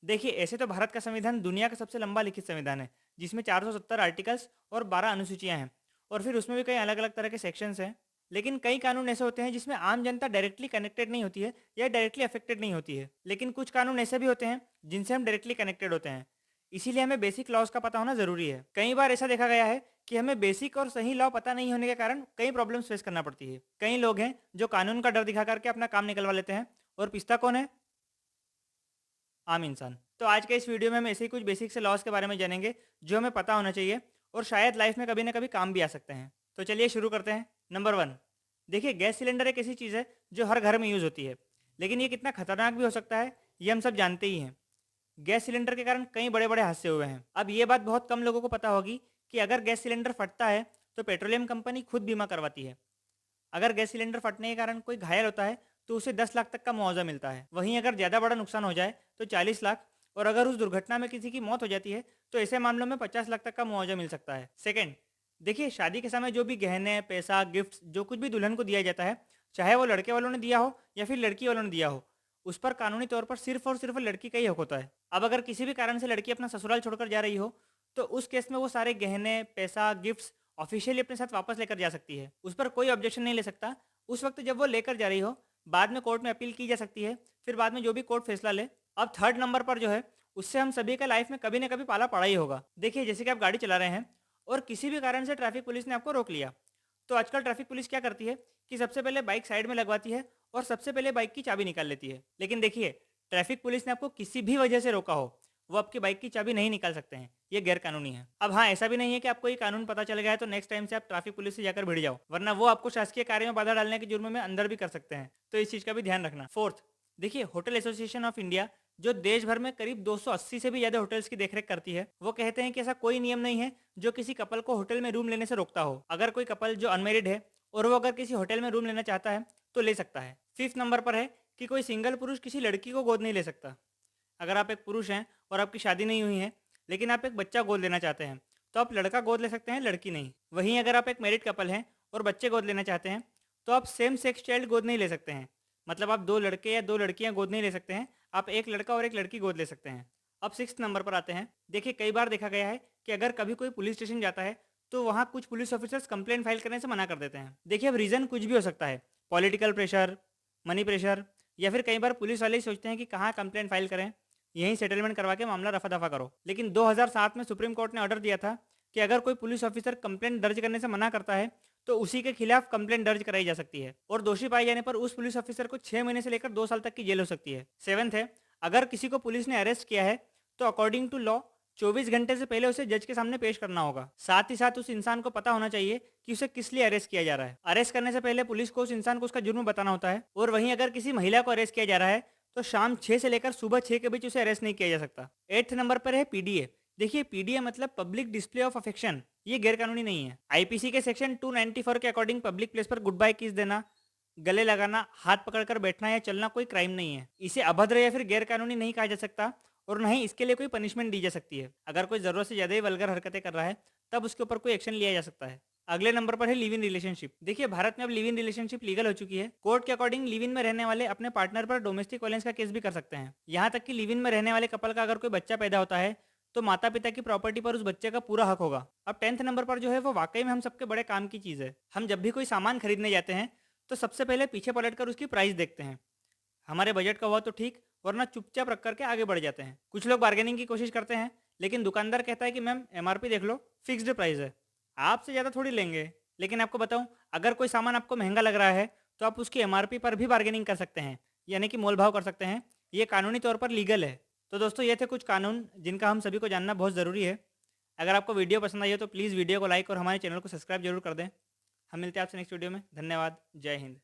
देखिए, ऐसे तो भारत का संविधान दुनिया का सबसे लंबा लिखित संविधान है, जिसमें 470 आर्टिकल्स और 12 अनुसूचियाँ हैं, और फिर उसमें भी कई अलग-अलग तरह के सेक्शंस हैं। लेकिन कई कानून ऐसे होते हैं जिसमें आम जनता डायरेक्टली कनेक्टेड नहीं होती है या डायरेक्टली अफेक्टेड नहीं होती है। लेकिन कुछ कानून ऐसे भी होते हैं जिनसे हम डायरेक्टली कनेक्टेड होते हैं। इसीलिए हमें बेसिक लॉज़ का पता होना ज़रूरी है। कई बार ऐसा देखा गया है कि हमें बेसिक और सही लॉ पता नहीं होने के कारण कई प्रॉब्लम्स फेस करना पड़ती है। कई लोग हैं जो कानून का डर दिखा करके अपना काम निकलवा लेते हैं, और पिसता कौन है? आम इंसान। तो आज के इस वीडियो में हम ऐसे ही कुछ बेसिक से लॉस के बारे में जानेंगे जो हमें पता होना चाहिए और शायद लाइफ में कभी ना कभी काम भी आ सकते हैं। तो चलिए शुरू करते हैं। नंबर वन, देखिए, गैस सिलेंडर एक ऐसी चीज़ है जो हर घर में यूज़ होती है, लेकिन ये कितना खतरनाक भी हो सकता है ये हम सब जानते ही हैं। गैस सिलेंडर के कारण कई बड़े बड़े हादसे हुए हैं। अब ये बात बहुत कम लोगों को पता होगी कि अगर गैस सिलेंडर फटता है तो पेट्रोलियम कंपनी खुद बीमा करवाती है। अगर गैस सिलेंडर फटने के कारण कोई घायल होता है तो उसे 10 लाख तक का मुआवजा मिलता है। वहीं अगर ज़्यादा बड़ा नुकसान हो जाए तो 40 लाख, और अगर उस दुर्घटना में किसी की मौत हो जाती है तो ऐसे मामलों में 50 लाख तक का मुआवजा मिल सकता है। सेकंड, देखिए, शादी के समय जो भी गहने, पैसा, गिफ्ट्स, जो कुछ भी दुल्हन को दिया जाता है, चाहे वो लड़के वालों ने दिया हो या फिर लड़की वालों ने दिया हो, उस पर कानूनी तौर पर सिर्फ और सिर्फ लड़की का ही हक होता है। अब अगर किसी भी कारण से लड़की अपना ससुराल छोड़कर जा रही हो तो उस केस में वो सारे गहने, पैसा, गिफ्ट्स ऑफिशियली अपने साथ वापस लेकर जा सकती है। उस पर कोई ऑब्जेक्शन नहीं ले सकता उस वक्त जब वो लेकर जा रही हो। बाद में कोर्ट में अपील की जा सकती है, फिर बाद में जो भी कोर्ट फैसला ले। अब थर्ड नंबर पर जो है, उससे हम सभी का लाइफ में कभी ना कभी पाला पड़ा ही होगा। देखिए, जैसे कि आप गाड़ी चला रहे हैं और किसी भी कारण से ट्रैफिक पुलिस ने आपको रोक लिया, तो आजकल ट्रैफिक पुलिस क्या करती है कि सबसे पहले बाइक साइड में लगवाती है और सबसे पहले बाइक की चाबी निकाल लेती है। लेकिन देखिए, ट्रैफिक पुलिस ने आपको किसी भी वजह से रोका हो, वो आपकी बाइक की चाबी नहीं निकाल सकते हैं। ये गैर कानूनी है। अब हाँ, ऐसा भी नहीं है कि आपको ये कानून पता चल गया है तो नेक्स्ट टाइम से आप ट्रैफिक पुलिस से जाकर भिड़ जाओ, वरना वो आपको शासकीय कार्य में बाधा डालने के जुर्म में अंदर भी कर सकते हैं। तो इस चीज का भी ध्यान रखना। फोर्थ, देखिए, होटल एसोसिएशन ऑफ इंडिया, जो देश भर में करीब 280 से भी ज्यादा होटल्स की देखरेख करती है, वो कहते हैं कि ऐसा कोई नियम नहीं है जो किसी कपल को होटल में रूम लेने से रोकता हो। अगर कोई कपल जो अनमेरिड है और वो अगर किसी होटल में रूम लेना चाहता है तो ले सकता है। फिफ्थ नंबर पर है कि कोई सिंगल पुरुष किसी लड़की को गोद नहीं ले सकता। अगर आप एक पुरुष हैं और आपकी शादी नहीं हुई है, लेकिन आप एक बच्चा गोद लेना चाहते हैं, तो आप लड़का गोद ले सकते हैं, लड़की नहीं। वहीं अगर आप एक मैरिड कपल हैं और बच्चे गोद लेना चाहते हैं, तो आप सेम सेक्स चाइल्ड गोद नहीं ले सकते हैं। मतलब आप दो लड़के या दो लड़कियां गोद नहीं ले सकते हैं, आप एक लड़का और एक लड़की गोद ले सकते हैं। अब सिक्स नंबर पर आते हैं। देखिए, कई बार देखा गया है कि अगर कभी कोई पुलिस स्टेशन जाता है तो वहाँ कुछ पुलिस ऑफिसर्स कंप्लेंट फाइल करने से मना कर देते हैं। देखिए, अब रीज़न कुछ भी हो सकता है, पॉलिटिकल प्रेशर, मनी प्रेशर, या फिर कई बार पुलिस वाले ही सोचते हैं कि कहाँ कंप्लेंट फाइल करें, यहीं सेटलमेंट करवा के मामला रफा दफा करो। लेकिन 2007 में सुप्रीम कोर्ट ने ऑर्डर दिया था कि अगर कोई पुलिस ऑफिसर कंप्लेंट दर्ज करने से मना करता है तो उसी के खिलाफ कंप्लेंट दर्ज कराई जा सकती है, और दोषी पाए जाने पर उस पुलिस ऑफिसर को 6 महीने से लेकर 2 साल तक की जेल हो सकती है। सेवंथ है, अगर किसी को पुलिस ने अरेस्ट किया है तो अकॉर्डिंग टू लॉ 24 घंटे से पहले उसे जज के सामने पेश करना होगा। साथ ही साथ उस इंसान को पता होना चाहिए कि उसे किस लिए अरेस्ट किया जा रहा है। अरेस्ट करने से पहले पुलिस को उस इंसान को उसका जुर्म बताना होता है। और वहीं अगर किसी महिला को अरेस्ट किया जा रहा है तो शाम 6 से लेकर सुबह 6 के बीच उसे अरेस्ट नहीं किया जा सकता। एट्थ नंबर पर है पीडीए। देखिए, पीडीए मतलब पब्लिक डिस्प्ले ऑफ अफेक्शन, ये गैर कानूनी नहीं है। आईपीसी के सेक्शन 294 के अकॉर्डिंग पब्लिक प्लेस पर गुड बाय किस देना, गले लगाना, हाथ पकड़कर बैठना या चलना कोई क्राइम नहीं है। इसे अभद्र या फिर गैर कानूनी नहीं कहा जा सकता, और न ही इसके लिए कोई पनिशमेंट दी जा सकती है। अगर कोई जरूरत से ज्यादा ही वल्गर हरकतें कर रहा है तब उसके ऊपर कोई एक्शन लिया जा सकता है। अगले नंबर पर है लिव इन रिलेशनशिप। देखिए, भारत में अब लिव इन रिलेशनशिप लीगल हो चुकी है। कोर्ट के अकॉर्डिंग लिव इन में रहने वाले अपने पार्टनर पर डोमेस्टिक वायलेंस का केस भी कर सकते हैं। यहाँ तक कि लिव इन में रहने वाले कपल का अगर कोई बच्चा पैदा होता है तो माता पिता की प्रॉपर्टी पर उस बच्चे का पूरा हक होगा। अब टेंथ नंबर पर जो है वो वाकई में हम सबके बड़े काम की चीज़ है। हम जब भी कोई सामान खरीदने जाते हैं तो सबसे पहले पीछे पलटकर उसकी प्राइस देखते हैं। हमारे बजट का हुआ तो ठीक, वरना चुपचाप रख करके आगे बढ़ जाते हैं। कुछ लोग बार्गेनिंग की कोशिश करते हैं, लेकिन दुकानदार कहता है कि मैम एमआरपी देख लो, फिक्स्ड प्राइस है, आपसे ज़्यादा थोड़ी लेंगे। लेकिन आपको बताऊं, अगर कोई सामान आपको महंगा लग रहा है तो आप उसकी एमआरपी पर भी बार्गेनिंग कर सकते हैं, यानी कि मोल भाव कर सकते हैं। ये कानूनी तौर पर लीगल है। तो दोस्तों, ये थे कुछ कानून जिनका हम सभी को जानना बहुत ज़रूरी है। अगर आपको वीडियो पसंद आई हो तो प्लीज़ वीडियो को लाइक और हमारे चैनल को सब्सक्राइब जरूर कर दें। हम मिलते हैं आपसे नेक्स्ट वीडियो में। धन्यवाद। जय हिंद।